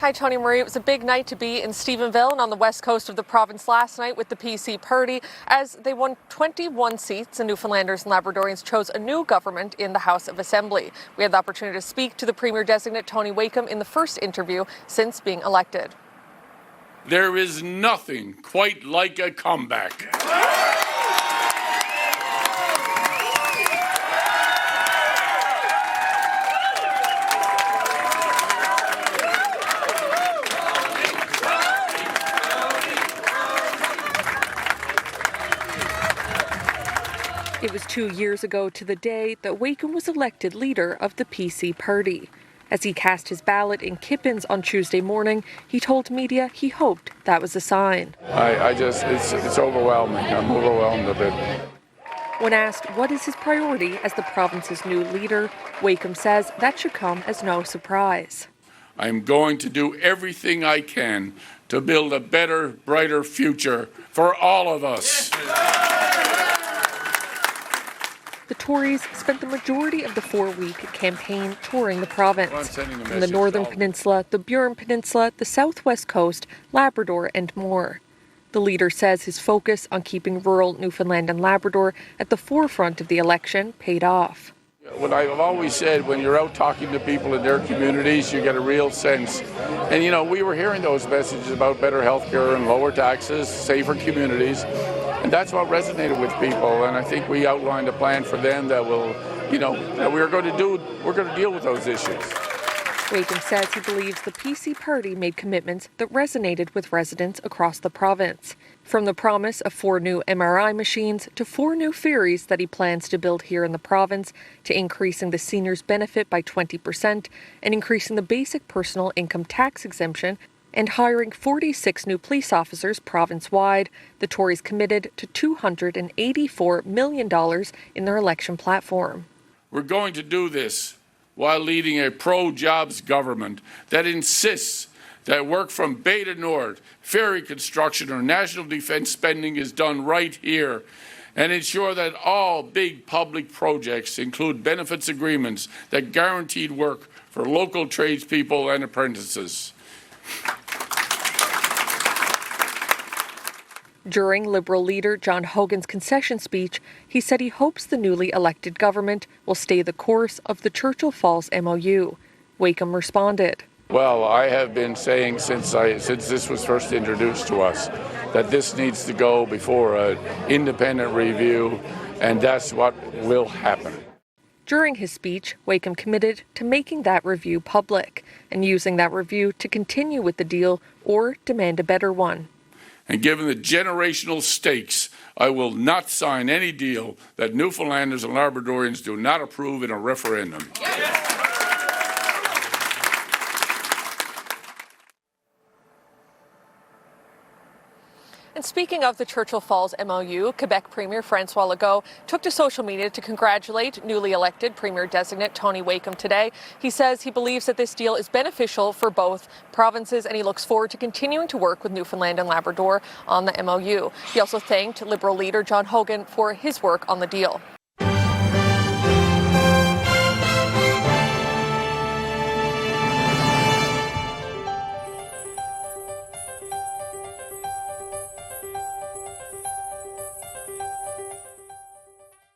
Hi, Tony Marie. It was a big night to be in Stephenville and on the west coast of the province last night with the PC party as they won 21 seats and Newfoundlanders and Labradorians chose a new government in the House of Assembly. We had the opportunity to speak to the Premier-designate Tony Wakeham in the first interview since being elected. There is nothing quite like a comeback. It was 2 years ago to the day that Wakeham was elected leader of the PC party. As he cast his ballot in Kippens on Tuesday morning, he told media he hoped that was a sign. It's overwhelming. I'm overwhelmed a bit. When asked what is his priority as the province's new leader, Wakeham says that should come as no surprise. I'm going to do everything I can to build a better, brighter future for all of us. The Tories spent the majority of the 4-week campaign touring the province. From the Northern Peninsula, the Burin Peninsula, the Southwest Coast, Labrador and more. The leader says his focus on keeping rural Newfoundland and Labrador at the forefront of the election paid off. What I've always said, when you're out talking to people in their communities, you get a real sense. And we were hearing those messages about better health care and lower taxes, safer communities. And that's what resonated with people, and I think we outlined a plan for them that will, that we're going to deal with those issues. Wakeham says he believes the PC party made commitments that resonated with residents across the province. From the promise of 4 new MRI machines to 4 new ferries that he plans to build here in the province, to increasing the seniors' benefit by 20% and increasing the basic personal income tax exemption, and hiring 46 new police officers province-wide, the Tories committed to $284 million in their election platform. We're going to do this while leading a pro-jobs government that insists that work from Bay to North, ferry construction or national defence spending is done right here, and ensure that all big public projects include benefits agreements that guaranteed work for local tradespeople and apprentices. During Liberal leader John Hogan's concession speech, he said he hopes the newly elected government will stay the course of the Churchill Falls MOU. Wakeham responded. Well, I have been saying since this was first introduced to us that this needs to go before an independent review, and that's what will happen. During his speech, Wakeham committed to making that review public and using that review to continue with the deal or demand a better one. And given the generational stakes, I will not sign any deal that Newfoundlanders and Labradorians do not approve in a referendum. And speaking of the Churchill Falls MOU, Quebec Premier François Legault took to social media to congratulate newly elected Premier-designate Tony Wakeham today. He says he believes that this deal is beneficial for both provinces and he looks forward to continuing to work with Newfoundland and Labrador on the MOU. He also thanked Liberal leader John Hogan for his work on the deal.